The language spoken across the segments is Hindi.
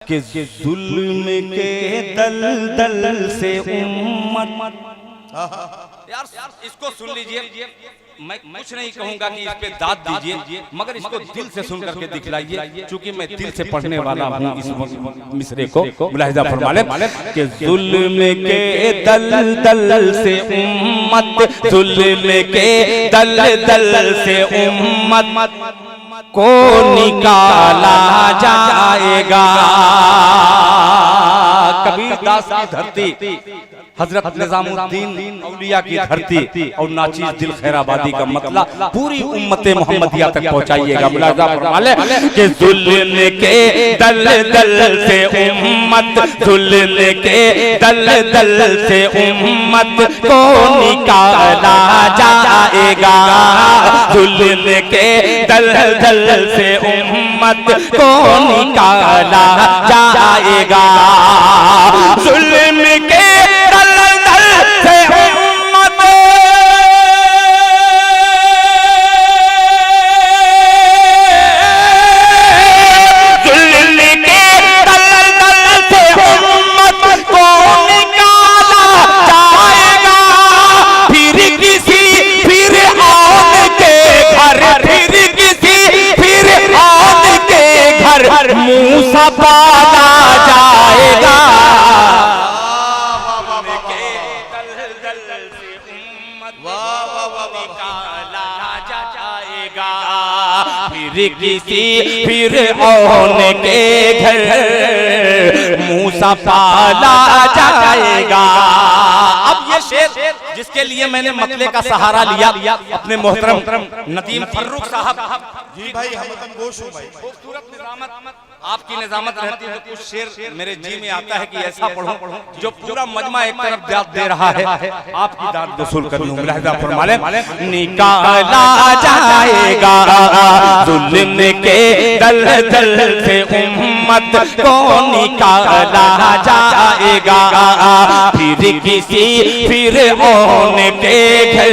कि जुल्म के दलदल से उम्मत। यार इसको सुन लीजिए, मैं कुछ नहीं कहूंगा कि इस पे दाद दीजिए, मगर इसको दिल से सुन करके दिखलाइए, क्योंकि मैं दिल से पढ़ने वाला हूँ इस मिसरे को। मुलाहिजा फरमा लें कि जुल्म के दलदल से उम्मत, जुल्म के दलदल से उम्मत को निकाला जाएगा। कबीर दास की धरती, हजरत निजामुद्दीन औलिया की धरती और नाचीज दिल खैराबादी का मतला पूरी उम्मते मोहम्मदिया तक पहुंचाइएगा। मुलाजा फरमा ले कि जुल्म के दलदल से उम्मत, जुल्म के दलदल से उम्मत को निकाला जाएगा। जुल्म के दलदल से उम्मत को निकाला जाएगा। जुल्म के मूसा पाला जाएगा। फिर किसी फिर औन के घर मूसा पाला जाएगा। अब ये शेर जिसके लिए मैंने मतले का सहारा लिया, अपने मोहतरम नदीम फर्रुख साहब जी भाई, हम गोश हूं भाई। खूबसूरत निजामत, आपकी निजामत रहती है तो कुछ शेर मेरे जी में आता है कि ऐसा पढ़ूं जो पूरा मजमा एक तरफ दाद दे रहा है, आपकी दाद वसूल कर लूं। मुलाहिजा फरमा लें, निकाला जाएगा जुल्म के दलदल से उम्मत को निकाला जाएगा। फिर किसी फिर औन के घर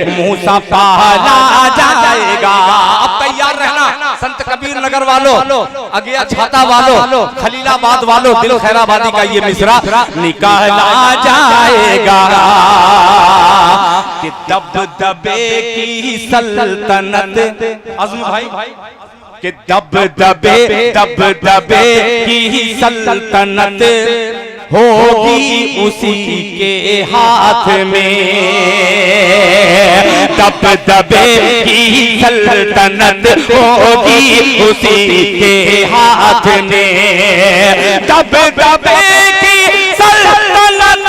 मूसा पाला जाएगा। अब तैयार रहना संत कबीर नगर वालों, अगिया छाता वालों, खलीलाबाद वालों, दिल खैराबादी का ये मिसरा निकाला जाएगा कि दबदबे की सल्तनत। आज़म भाई कि दबदबे की सल्तनत होगी उसी के हाथ में। दबदबे की सल्तनत होगी उसी के हाथ में। दबदबे की सल्तनत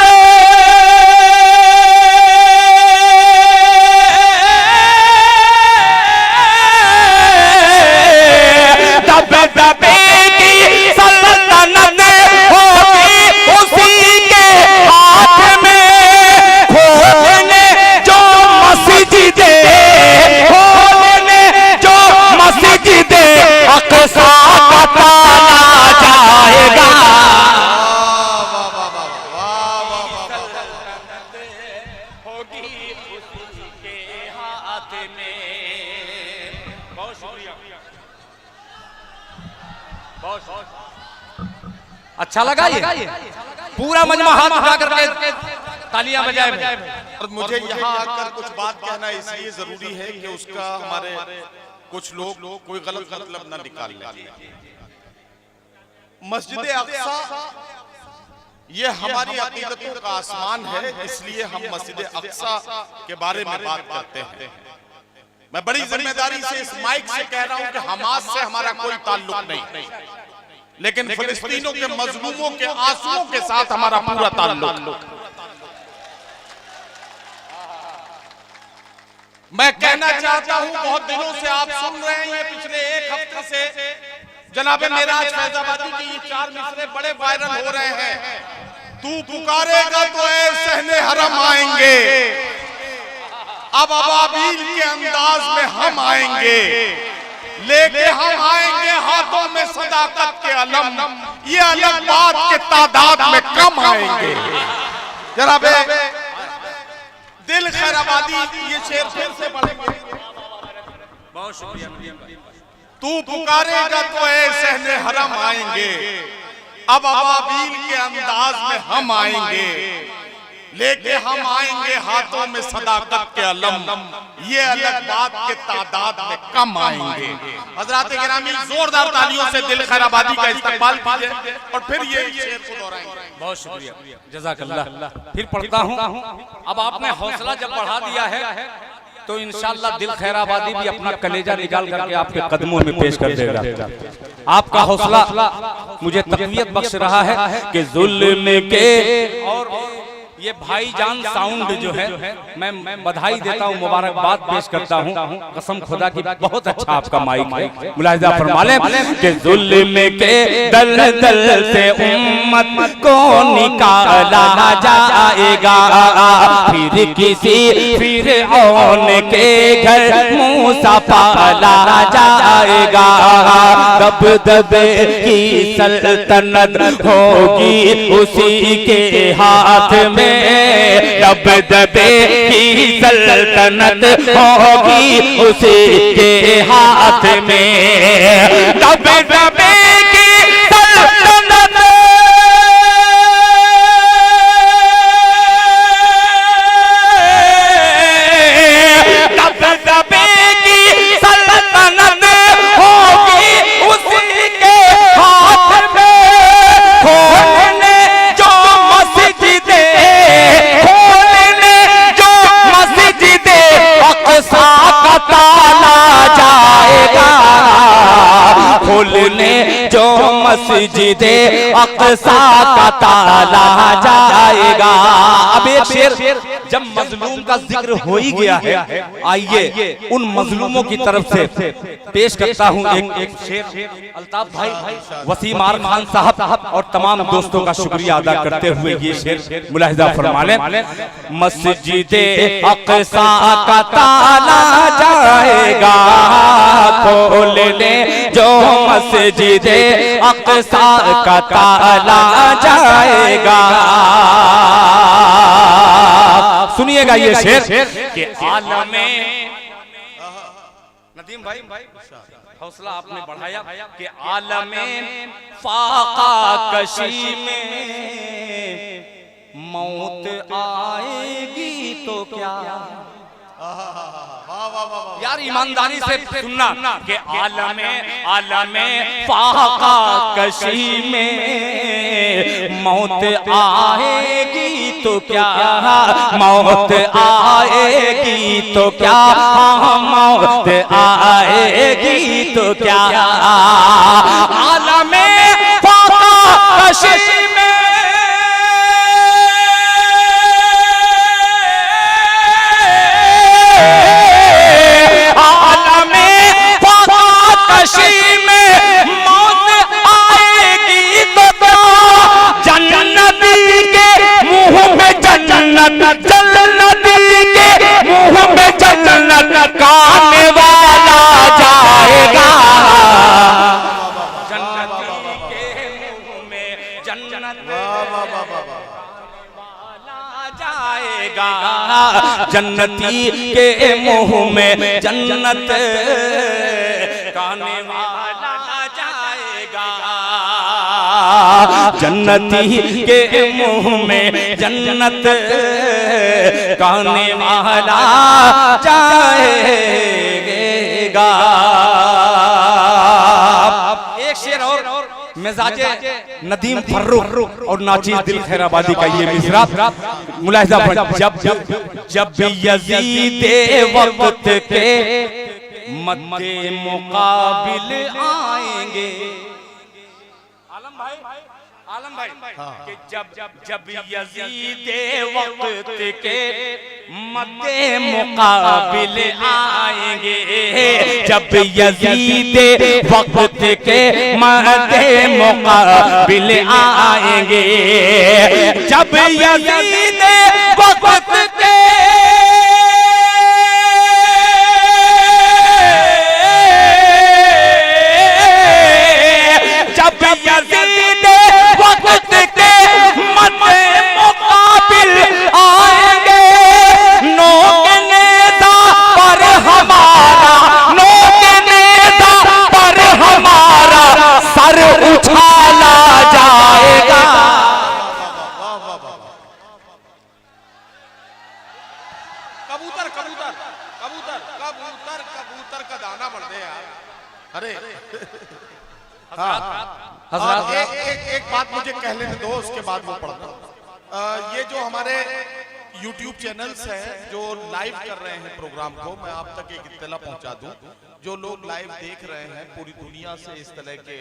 अच्छा लगा ये पूरा मजमा हाथ उठा करके तालियां बजाए। और मुझे यहाँ आकर कुछ बात कहना इसलिए जरूरी है कि उसका हमारे कुछ लोग कोई गलत मतलब न निकाल लें। मस्जिद अक्सा ये हमारी अकीदतों का आसमान है, इसलिए हम मस्जिद अक्सा के बारे में बात करते हैं। मैं बड़ी जिम्मेदारी से इस माइक से कह रहा हूं कि हमास से हमारा कोई ताल्लुक नहीं, लेकिन फिलिस्तीनों के मजलूमों के आंसुओं के साथ हमारा पूरा ताल्लुक। मैं कहना चाहता हूं, बहुत दिनों से आप सुन रहे हैं, पिछले एक हफ्ते से जनाबे मेराज फैजाबादी के ये 4 मिसरे बड़े वायरल हो रहे हैं। तू पुकारेगा तो ऐ सहने हरम आएंगे, अब अबाबील के अंदाज में हम आएंगे, लेके हम आएंगे हाथों में सदाकत के अलम। ये अलग बात के तादाद में कम आएंगे। जनाबे दिल खैराबादी ये शेर फिर से पढ़ेंगे। बहुत शुक्रिया नदीम भाई। तू पुकारेगा तो ऐ सहने हरम आएंगे, अब अबाबील के अंदाज में हम आएंगे, लेके हम आएंगे हाथों में सदाकत के अलम, ये अलग बात के तादाद में कम आएंगे। हजरात गिरामी जोरदार तालियों से दिल खैराबादी का इस्तकबाल कीजिए और फिर ये शेर को दोहराएंगे। बहुत शुक्रिया, जज़ाकल्लाह। फिर पढ़ता हूँ। अब आपने हौसला जब बढ़ा दिया है तो इंशाअल्लाह दिल खैराबादी भी अपना कलेजा निकाल करके आपके कदमों में पेश कर देगा। आपका हौसला मुझे तक़वियत बख्श रहा है कि जुल्म के, और ये भाईजान साउंड जो है मैं बधाई देता हूँ, मुबारकबाद पेश करता हूँ, कसम खुदा की बहुत अच्छा आपका माइक है। मुलाहिजा फरमा लें कि जुल्म के दलदल से उम्मत को निकाला ना जाएगा, फिर किसी फिरऔन के घर मूसा पाला जाएगा, दबदबे की सल्तनत होगी उसी के हाथ में, दबदबे की सल्तनत होगी उसी के हाथ में, दबदबे की सल्तनत, दबदबे की सल्तनत होगी उसी के हाथ में, खोलने जो मस्जिदे, अक़सा का ताला जाएगा, खोलने जो मस्जिदे अक़सा का ताला जाएगा। अब एक शेर, जब मजलूम का जिक्र हो ही गया है, आइए उन मजलूमों की तरफ से पेश करता हूँ एक शेर। अल्ताफ भाई, वसीम आर खान साहब और तमाम दोस्तों का शुक्रिया अदा करते हुए ये शेर मुलाहिजा फरमा लें। मस्जिदे अक़सा का ताला जाएगा, खोलने जो मस्जिदे अक़सा का ताला जाएगा। सुनिएगा ये शेर कि आलमे, नदीम भाई हौसला आपने बढ़ाया कि आलमे फाका कशी में मौत आएगी तो क्या, यार ईमानदारी से सुनना कि आलमे फाका कशी में मौत आएगी तो क्या, मौत आएगी तो क्या, मौत आएगी तो क्या, आलमे फाका कशी में मौत आएगी तो क्या, जन्नती के मुंह में जन्नत, जन्नती के मुंह में जन्नत खाने वाला जाएगा, जन्नती के मुंह में जन्नत वाला जाएगा, जन्नती के मुंह में जन्नत खाने वाला जाएगा, जन्नती के मुंह में जन्नत खाने वाला जाएगा। एक शेर और, मिजाजे नदीम फर्रुख और नाचीज दिल खैराबादी का ये मिसरा मुलाहिजा, जब यजीदे वक्त के मद्दे मुकाबिल आएंगे, आलम भाई कि जब यजीदे वक्त के मद्दे मुकाबिल आएंगे, जब यजीदे वक्त के मद्दे मुकाबिल आएंगे, जब यजीदे वक्त के पर अरे हाँ, और एक बात मुझे कह लेने दो, उसके बाद वो पढ़ना। ये जो हमारे YouTube चैनल्स हैं जो लाइव कर रहे हैं प्रोग्राम को, मैं आप तक एक इत्तला पहुंचा दूं। जो लोग लाइव देख रहे हैं, पूरी दुनिया से इस तरह के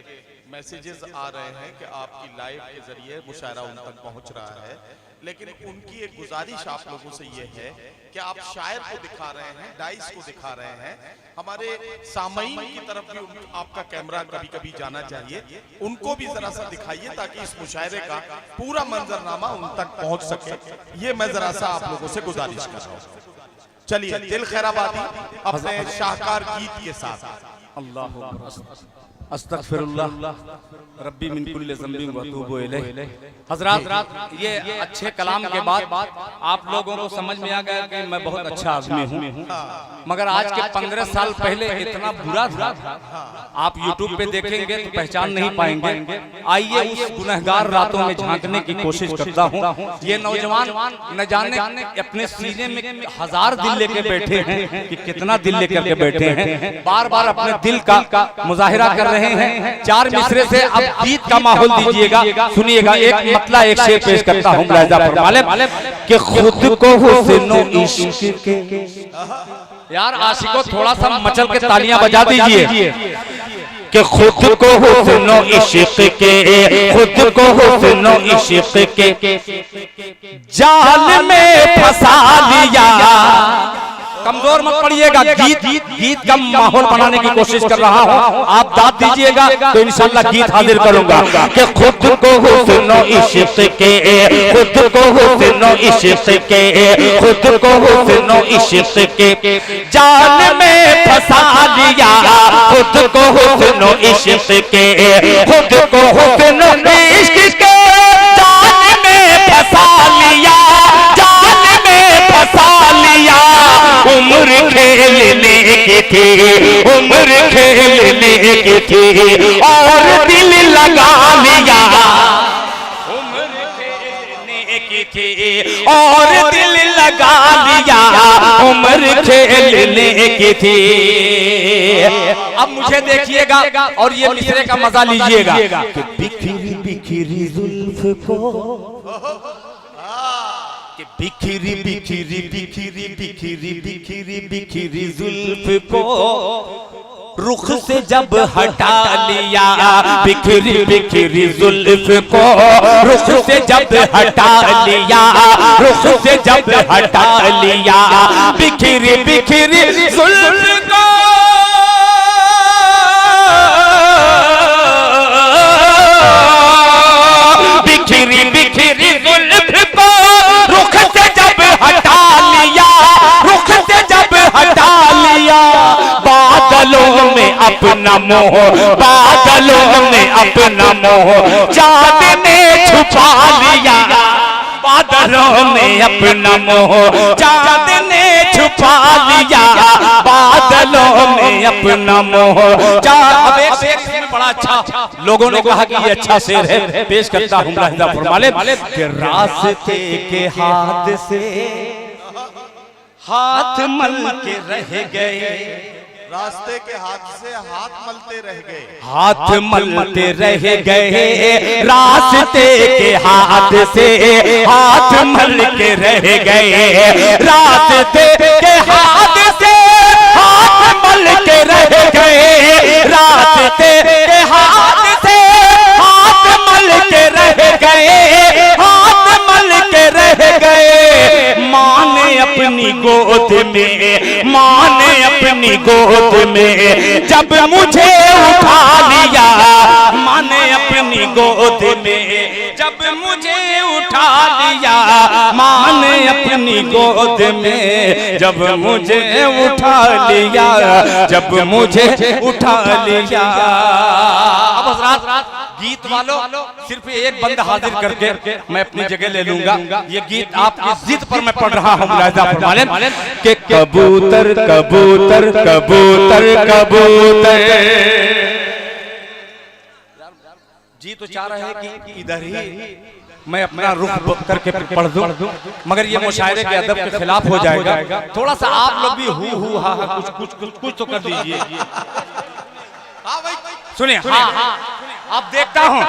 मैसेजेस आ रहे हैं कि आपकी लाइव के जरिए मुशायरा उन तक पहुंच रहा है, लेकिन उनकी एक गुजारिश आप लोगों से ये है कि आप शायर को दिखा रहे हैं, डाइस को दिखा रहे हैं, हमारे सामईन की तरफ भी आपका कैमरा कभी कभी जाना चाहिए, उनको भी जरा सा दिखाइए ताकि इस मुशायरे का पूरा मंजरनामा उन तक पहुंच सके। ये मैं जरा सा आप लोगों से गुजारिश कर रहा हूँ। चलिए दिल खैराबादी अपने शाहकार गीत के साथ। अल्लाह अस्तगफिरुल्लाह रब्बी मिन कुल्ली ज़ंबिन व अतूबु इलैह। हज़रात, ये अच्छे कलाम के बाद आप लोगों को समझ में आ गया कि मैं बहुत अच्छा आदमी हूँ, मगर आज के 15 साल पहले इतना बुरा था, आप YouTube पे देखेंगे तो पहचान नहीं पाएंगे। आइए उस गुनहगार रातों में झांकने की कोशिश करता हूँ। ये नौजवान न जाने अपने सीने में 1000 दिल लेके बैठे हैं कि कितना दिल लेकर के बैठे हैं, बार बार अपने दिल का मुजाहिरा कर रहे हैं। 4 मिसरे से अब गीत का माहौल दीजिएगा, सुनिएगा। एक मतला एक शेर पेश करता हूँ मुलाहिजा फरमाले कि खुद को हुस्नो इश्क के, यार आशिकों थोड़ा सा मचल के तालियां बजा दीजिए कि खुद को हुस्नो इश्क के, खुद को हुस्नो इश्क के जाल में फंसा लिया। कमजोर मत पड़िएगा, गीत का माहौल बनाने की कोशिश कर रहा हूँ, आप दाद दीजिएगा तो इंशाल्लाह गीत हाजिर करूंगा। कि खुद को हुस्नो इश्क के, खुद को हुस्नो इश्क के, खुद को हुस्नो इश्क के जाल में फंसा लिया। खुद को हुस्नो इश्क के, खुद को हुस्नो इश्क के जाल में फंसा लिया, जाल में फंसा लिया। उम्र खेलने की थी, उम्र खेलने की थी और दिल लगा लिया। उम्र खेलने की थी और दिल लगा लिया, उम्र खेलने की थी। अब मुझे देखिएगा और ये मिसरे का मजा लीजिएगा कि बिखरी बिखरी जुल्फ को, कि बिखरी बिखरी बिखरी बिखरी बिखरी बिखरी जुल्फ को रुख से जब हटा लिया। बिखरी बिखरी जुल्फ को रुख से जब हटा लिया, रुख से जब हटा लिया। बिखरी बिखरी जुल्फ को बिखरी बिखरी जुल्फ को रुख से जब हटा लिया, रुख से जब हटा लिया। बादलों में अपना मोह, बादलों में अपना मोह चाँद ने छुपा लिया। बादलों में अपना मोह चाँद ने छुपा लिया, बादलों में अपना मोह चाँद। अब एक शेर में बड़ा अच्छा लोगों ने कहा कि ये अच्छा शेर है, पेश करता हूँ मुलाहिजा फरमाले कि रास्ते के हाथ से हाथ मल के रह गए, रास्ते के हाथ से हाथ मलते रह गए, हाथ मलते रह गए। रास्ते के हाथ से हाथ मल के रह गए, रास्ते के हाथ से हाथ मल के रह गए, रास्ते के हाथ से हाथ मल के रह गए, हाथ मल के रह गए। माँ ने अपनी गोद में, माँ ने अपनी गोद में जब मुझे उठा लिया, माँ ने अपनी गोद में जब मुझे उठा लिया, माँ ने अपनी गोद में जब मुझे उठा लिया, जब मुझे उठा लिया। अब हज़रात गीत वालों सिर्फ एक बंद हाजिर करके मैं अपनी जगह ले लूंगा। ये गीत आपकी जिद पर मैं पढ़ रहा हूँ मुलाहिजा फरमाले कि कबूतर कबूतर कबूतर कबूतर। जी तो चाह रहे हैं कि इधर ही मैं अपना रुख करके पढ़ दूं, मगर ये मुशायरे के अदब के खिलाफ हो जाएगा। थोड़ा सा आप लोग भी हु हा कुछ कुछ कुछ कुछ तो कर दीजिए। सुनिए हाँ अब देखता हूँ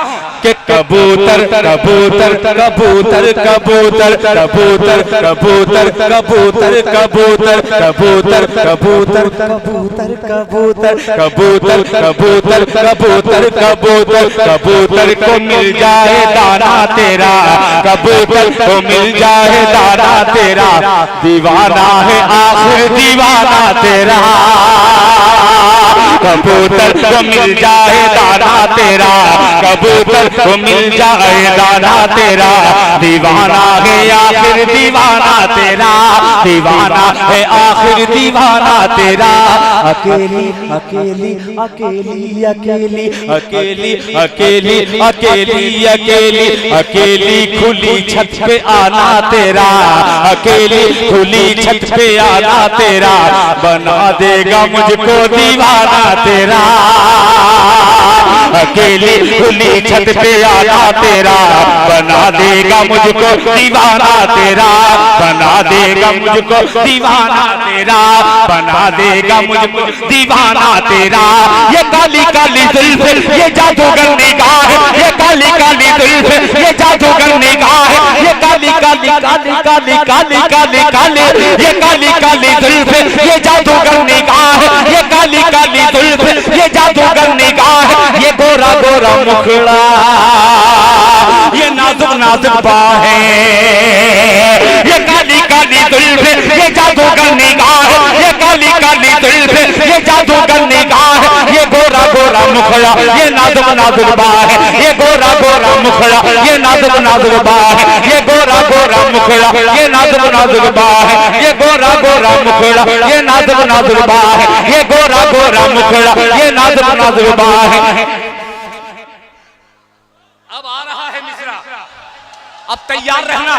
कि कबूतर कबूतर कबूतर कबूतर कबूतर कबूतर कबूतर कबूतर कबूतर कबूतर कबूतर कबूतर कबूतर कबूतर कबूतर कबूतर कबूतर को मिल जाए दाना तेरा, कबूतर को मिल जाए दाना तेरा, दीवाना है आखिर दीवाना तेरा। कबूतर को मिल जाए दाना तेरा, कबूतर को मिल जाए दाना तेरा, दीवाना है आखिर दीवाना तेरा, दीवाना है आखिर दीवाना तेरा। अकेली अकेली अकेली अकेली अकेली अकेली अकेली अकेली अकेली खुली छत पे आना तेरा, अकेली खुली छत पे आना तेरा, बना देगा मुझको दीवाना तेरा। अकेली खुली छत पे आना तेरा, बना देगा मुझको दीवाना तेरा, बना देगा मुझको दीवाना तेरा, बना देगा मुझको दीवाना तेरा। ये काली काली जुल्फ ये जादूगर निगाह, ये काली काली जुल्फ ये जादूगर निगाह, ये काली काली काली काली काली काली काली ये काली काली जुल्फ ये जादूगर निगाह, ये काली काली जुल्फ ये जादूगर निगाह, ये गोरा गोरा मुखड़ा ये नाजुक नाजुक बाहें, ये काली काली जुल्फ ये जादूगर निगाह, ये काली काली जुल्फ ये जादूगर निगाह, ये गोरा गोरा मुखड़ा ये नाजुक नाजुक बाहें, ये गोरा गोरा मुखड़ा ये नाजुक नाजुक बाहें, ये गोरा गोरा मुखड़ा ये नाजुक नाजुक बाहें, ये गोरा गोरा मुखड़ा ये नाजुक नाजुक बाहें, ये गोरा गोरा मुखड़ा ये नाजुक नाजुक बाहें। अब आ रहा है मिश्रा, अब तैयार रहना,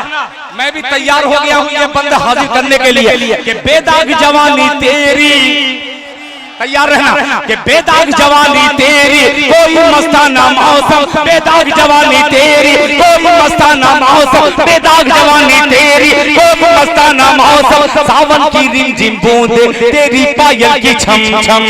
मैं भी तैयार हो गया हूँ ये बंद हाजिर करने के लिए कि बेदाग जवानी तेरी, तैयार रहना कि बेदाग जवानी तेरी कोई मस्ताना मौसम, बेदाग जवानी तेरी कोई मस्ताना मौसम, बेदाग जवानी तेरी कोई मस्ताना मौसम, सावन की रिमझिम बूंदे तेरी पायल की छम छम।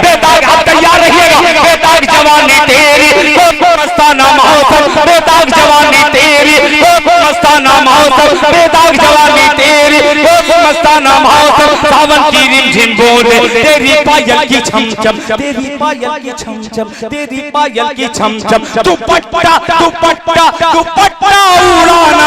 बेदाग आप तैयार रहिएगा, बेदाग जवानी तेरी कोई मस्ताना मौसम, बेदाग जवानी तेरी कोई मस्ताना मौसम, बेदाग जवानी तेरी कोई मस्ताना मौसम, सावन की रिमझिम तेरी पायल की छम छम, तेरी पायल की छम छम, तेरी पायल की छम छम, दुपट्टा दुपट्टा दुपट्टा उड़ाना